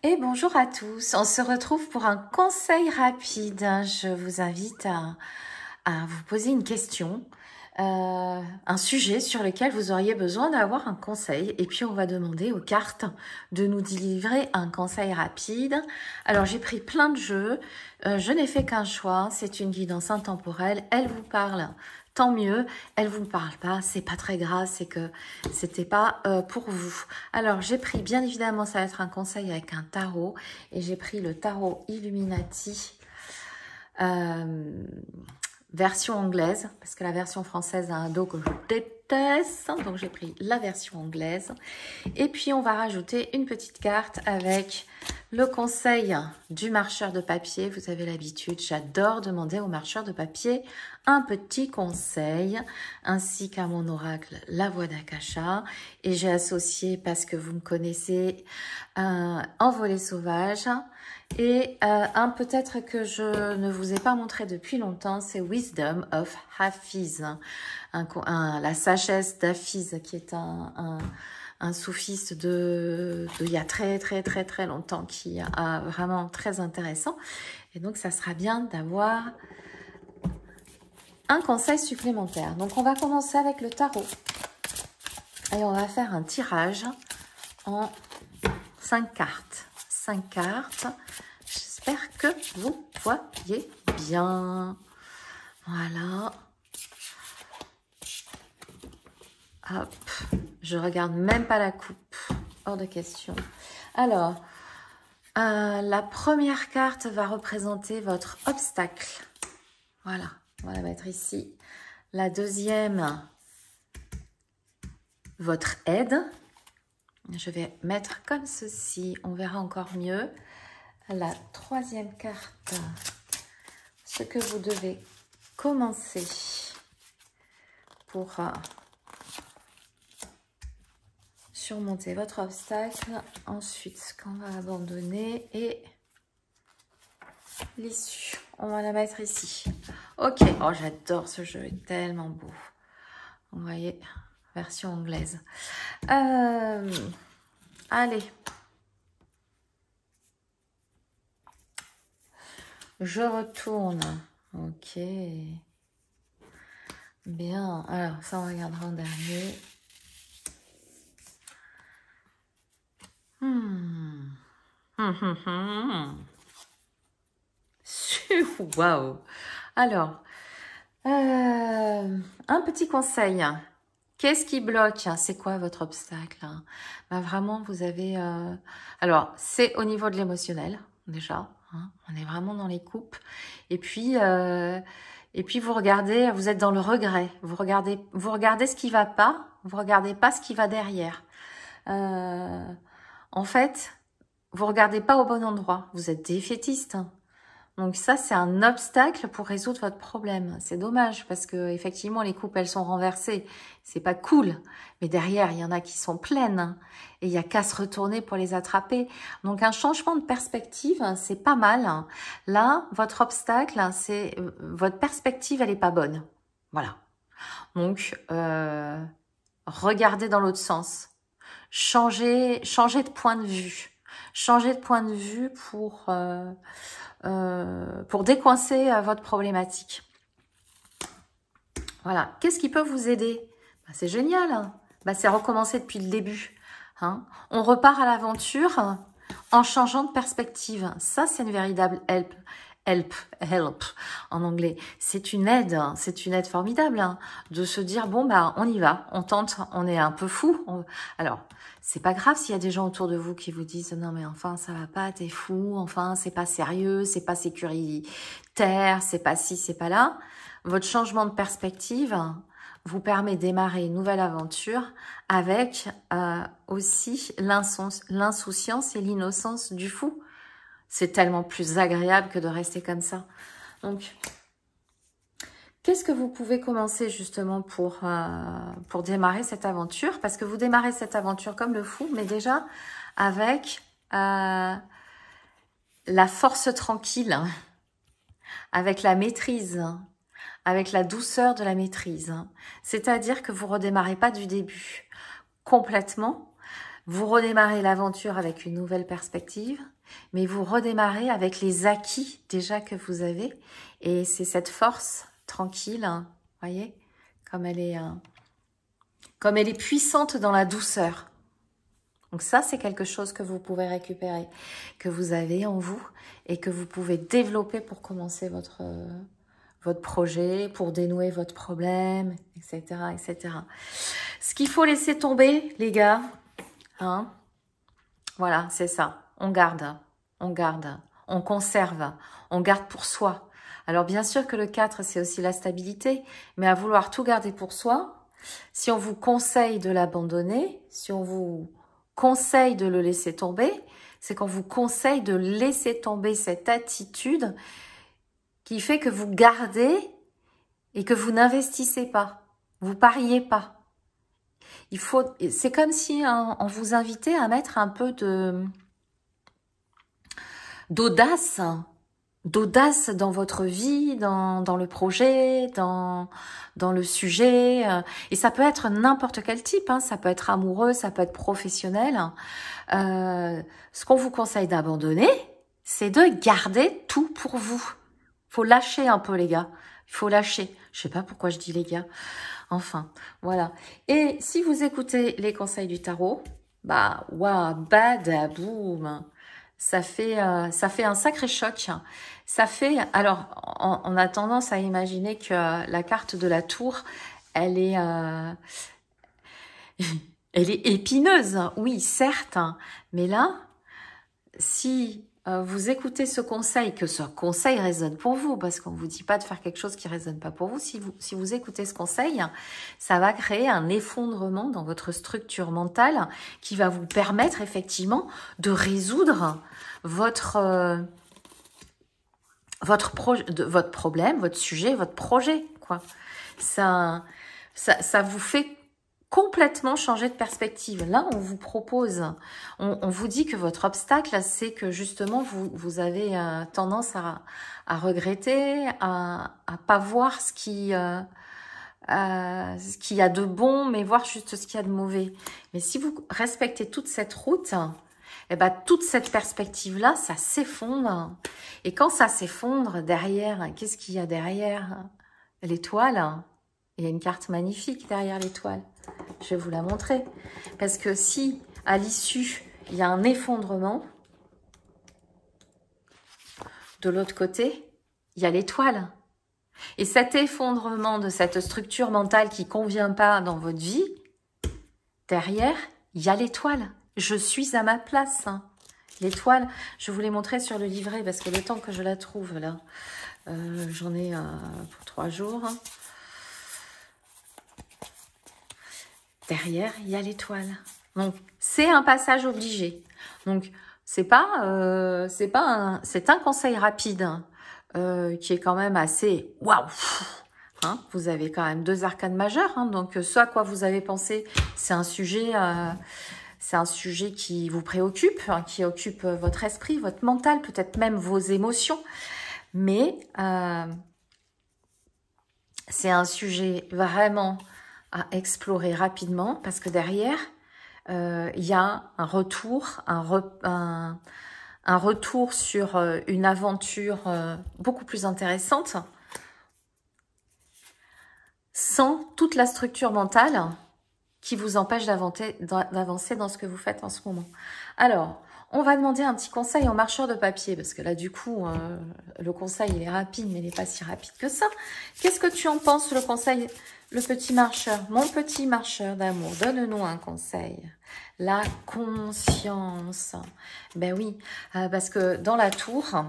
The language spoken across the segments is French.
Et bonjour à tous, on se retrouve pour un conseil rapide. Je vous invite à vous poser une question, un sujet sur lequel vous auriez besoin d'avoir un conseil. Et puis on va demander aux cartes de nous délivrer un conseil rapide. Alors j'ai pris plein de jeux, je n'ai fait qu'un choix, c'est une guidance intemporelle, elle vous parle. Tant mieux, elle vous parle pas, c'est pas très grave, c'est que c'était pas pour vous. Alors j'ai pris, bien évidemment, ça va être un conseil avec un tarot, et j'ai pris le tarot Illuminati version anglaise, parce que la version française a un dos que je déteste, donc j'ai pris la version anglaise. Et puis on va rajouter une petite carte avec le conseil du marcheur de papier. Vous avez l'habitude, j'adore demander aux marcheurs de papier un petit conseil, ainsi qu'à mon oracle, la voix d'Akasha. Et j'ai associé, parce que vous me connaissez, Envolée sauvage. Et un peut-être que je ne vous ai pas montré depuis longtemps, c'est Wisdom of Hafiz, la sagesse d'Hafiz, qui est un soufiste de il y a très longtemps, qui est vraiment très intéressant. Et donc ça sera bien d'avoir un conseil supplémentaire. Donc on va commencer avec le tarot et on va faire un tirage en 5 cartes. 5 cartes. J'espère que vous voyez bien. Voilà. Hop. Je regarde même pas la coupe. Hors de question. Alors, la première carte va représenter votre obstacle. Voilà. On va la mettre ici. La deuxième, votre aide. Je vais mettre comme ceci. On verra encore mieux. La troisième carte, ce que vous devez commencer pour surmonter votre obstacle. Ensuite, ce qu'on va abandonner et l'issue. On va la mettre ici. Ok. Oh, j'adore ce jeu. Il est tellement beau. Vous voyez, version anglaise. Allez. Je retourne. Ok. Bien. Alors, ça, on regardera en dernier. Waouh. Alors, un petit conseil. Qu'est-ce qui bloque? C'est quoi votre obstacle? Vraiment, vous avez... Alors, c'est au niveau de l'émotionnel, déjà. On est vraiment dans les coupes. Et puis vous regardez, vous êtes dans le regret. Vous regardez ce qui va pas. Vous regardez pas ce qui va derrière. En fait, vous regardez pas au bon endroit. Vous êtes défaitiste. Donc ça, c'est un obstacle pour résoudre votre problème. C'est dommage parce que effectivement, les coupes, elles sont renversées. C'est pas cool. Mais derrière, il y en a qui sont pleines. Et il y a qu'à se retourner pour les attraper. Donc un changement de perspective, c'est pas mal. Là, votre obstacle, c'est votre perspective, elle est pas bonne. Voilà. Donc, regardez dans l'autre sens. Changez de point de vue. Changez de point de vue pour décoincer votre problématique. Voilà. Qu'est-ce qui peut vous aider? C'est génial. C'est recommencer depuis le début. On repart à l'aventure en changeant de perspective. Ça, c'est une véritable help en anglais. C'est une aide formidable de se dire bon on y va, on tente, on est un peu fou. Alors c'est pas grave s'il y a des gens autour de vous qui vous disent non mais enfin ça va pas, t'es fou, enfin c'est pas sérieux, c'est pas sécuritaire, c'est pas ci, c'est pas là. Votre changement de perspective vous permet de démarrer une nouvelle aventure avec aussi l'insouciance et l'innocence du fou. C'est tellement plus agréable que de rester comme ça. Donc, qu'est-ce que vous pouvez commencer justement pour démarrer cette aventure? Parce que vous démarrez cette aventure comme le fou, mais déjà avec la force tranquille, avec la maîtrise, avec la douceur de la maîtrise. C'est-à-dire que vous redémarrez pas du début complètement. Vous redémarrez l'aventure avec une nouvelle perspective, mais vous redémarrez avec les acquis déjà que vous avez. Et c'est cette force tranquille, hein, voyez, comme elle est puissante dans la douceur. Donc ça, c'est quelque chose que vous pouvez récupérer, que vous avez en vous et que vous pouvez développer pour commencer votre projet, pour dénouer votre problème, etc., etc. Ce qu'il faut laisser tomber, les gars, hein, voilà, c'est ça. On garde, on conserve, on garde pour soi. Alors bien sûr que le 4, c'est aussi la stabilité, mais à vouloir tout garder pour soi, si on vous conseille de l'abandonner, si on vous conseille de le laisser tomber, c'est qu'on vous conseille de laisser tomber cette attitude qui fait que vous gardez et que vous n'investissez pas, vous pariez pas. C'est comme si hein, on vous invitait à mettre un peu d'audace dans votre vie, dans le projet, dans le sujet. Et ça peut être n'importe quel type, hein, ça peut être amoureux, ça peut être professionnel. Ce qu'on vous conseille d'abandonner, c'est de garder tout pour vous. Faut lâcher un peu, les gars. Il faut lâcher. Je sais pas pourquoi je dis les gars. Enfin, voilà. Et si vous écoutez les conseils du tarot, bah, waouh, badaboum. Ça fait un sacré choc. Ça fait, alors, on a tendance à imaginer que la carte de la tour, elle est, elle est épineuse. Oui, certes. Mais là, si vous écoutez ce conseil, que ce conseil résonne pour vous, parce qu'on ne vous dit pas de faire quelque chose qui résonne pas pour vous, si vous écoutez ce conseil, ça va créer un effondrement dans votre structure mentale qui va vous permettre effectivement de résoudre votre problème, votre sujet, votre projet, quoi. Ça vous fait complètement changer de perspective. Là, on vous propose, on vous dit que votre obstacle, c'est que justement, vous avez tendance à regretter, à pas voir ce qu'il y a de bon, mais voir juste ce qu'il y a de mauvais. Mais si vous respectez toute cette route, eh ben, toute cette perspective-là, ça s'effondre. Et quand ça s'effondre, derrière, qu'est-ce qu'il y a derrière? L'étoile. Il y a une carte magnifique derrière l'étoile. Je vais vous la montrer. Parce que si, à l'issue, il y a un effondrement, de l'autre côté, il y a l'étoile. Et cet effondrement de cette structure mentale qui ne convient pas dans votre vie, derrière, il y a l'étoile. Je suis à ma place. L'étoile, je vous l'ai montré sur le livret parce que le temps que je la trouve, là, j'en ai pour 3 jours. Derrière, il y a l'étoile. Donc, c'est un passage obligé. Donc, c'est un conseil rapide qui est quand même assez waouh. Hein, vous avez quand même 2 arcanes majeures. Hein, donc, ce à quoi vous avez pensé, c'est un sujet qui vous préoccupe, hein, qui occupe votre esprit, votre mental, peut-être même vos émotions. Mais c'est un sujet vraiment à explorer rapidement parce que derrière, il y a un retour, un retour sur une aventure beaucoup plus intéressante sans toute la structure mentale qui vous empêche d'avancer dans ce que vous faites en ce moment. Alors, on va demander un petit conseil en marcheur de papier, parce que là, du coup, le conseil, il est rapide, mais il n'est pas si rapide que ça. Qu'est-ce que tu en penses, le conseil, le petit marcheur, mon petit marcheur d'amour? Donne-nous un conseil. La conscience. Ben oui, parce que dans la tour,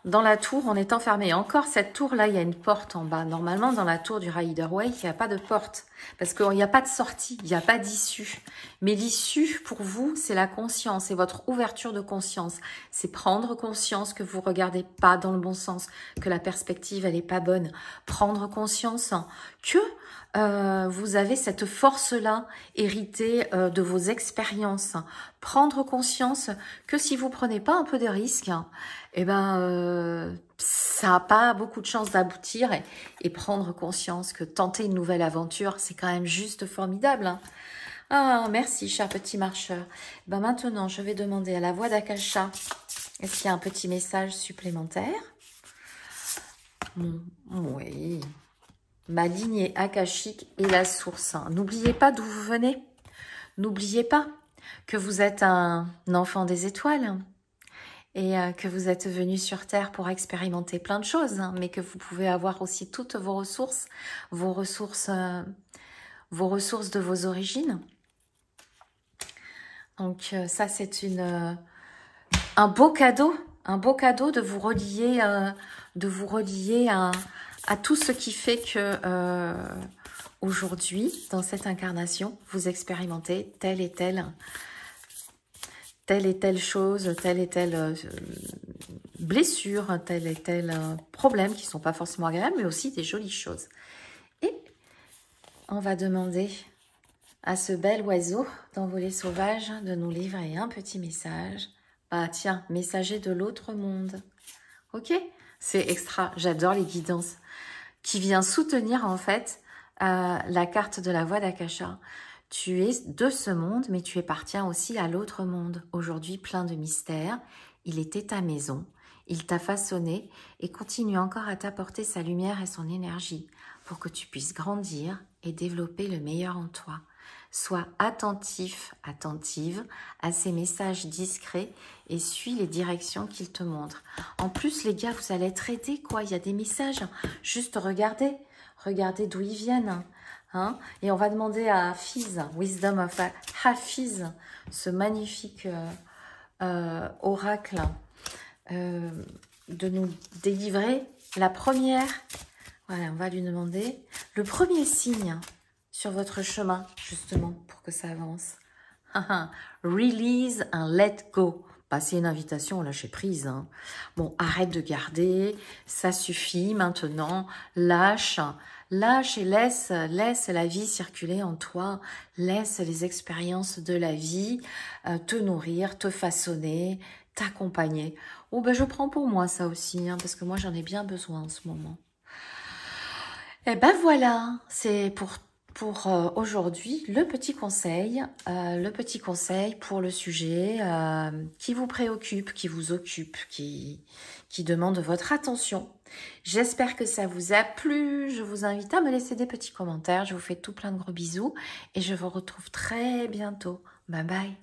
on est enfermé. Encore cette tour-là, il y a une porte en bas. Normalement, dans la tour du Rider-Waite, il n'y a pas de porte. Parce qu'il n'y a pas de sortie, il n'y a pas d'issue. Mais l'issue, pour vous, c'est la conscience, c'est votre ouverture de conscience. C'est prendre conscience que vous ne regardez pas dans le bon sens, que la perspective, elle n'est pas bonne. Prendre conscience que vous avez cette force-là héritée de vos expériences. Prendre conscience que si vous prenez pas un peu de risques, eh ben, ça n'a pas beaucoup de chances d'aboutir et prendre conscience que tenter une nouvelle aventure, c'est quand même juste formidable. Hein. Ah, merci, cher petit marcheur. Ben maintenant, je vais demander à la voix d'Akasha, est-ce qu'il y a un petit message supplémentaire? Oui. Ma lignée akashique est la source. N'oubliez pas d'où vous venez. N'oubliez pas que vous êtes un enfant des étoiles et que vous êtes venu sur Terre pour expérimenter plein de choses, hein, mais que vous pouvez avoir aussi toutes vos ressources de vos origines. Donc ça, c'est un beau cadeau de vous relier, à tout ce qui fait que aujourd'hui, dans cette incarnation, vous expérimentez telle et telle chose, telle et telle blessure, tel et tel problème qui ne sont pas forcément agréables, mais aussi des jolies choses. Et on va demander à ce bel oiseau d'envolée sauvage de nous livrer un petit message. Ah tiens, messager de l'autre monde. Ok, c'est extra, j'adore les guidances. Qui vient soutenir en fait la carte de la voix d'Akasha. Tu es de ce monde, mais tu appartiens aussi à l'autre monde. Aujourd'hui, plein de mystères. Il était ta maison. Il t'a façonné et continue encore à t'apporter sa lumière et son énergie pour que tu puisses grandir et développer le meilleur en toi. Sois attentif, attentive à ces messages discrets et suis les directions qu'il te montre. En plus, les gars, vous allez être aidés, quoi. Il y a des messages. Juste regardez d'où ils viennent. Hein. Et on va demander à Hafiz, Wisdom of Hafiz, ce magnifique oracle, de nous délivrer la première. Voilà, on va lui demander le premier signe sur votre chemin, justement, pour que ça avance. Release and let go. Bah, c'est une invitation au lâcher prise. Hein. Bon, arrête de garder, ça suffit maintenant. Lâche et laisse la vie circuler en toi. Laisse les expériences de la vie te nourrir, te façonner, t'accompagner. Oh, ben, je prends pour moi ça aussi, hein, parce que moi, j'en ai bien besoin en ce moment. Et ben voilà, c'est pour aujourd'hui le petit conseil pour le sujet qui vous préoccupe, qui vous occupe, qui demande votre attention. J'espère que ça vous a plu. Je vous invite à me laisser des petits commentaires. Je vous fais tout plein de gros bisous et je vous retrouve très bientôt. Bye bye.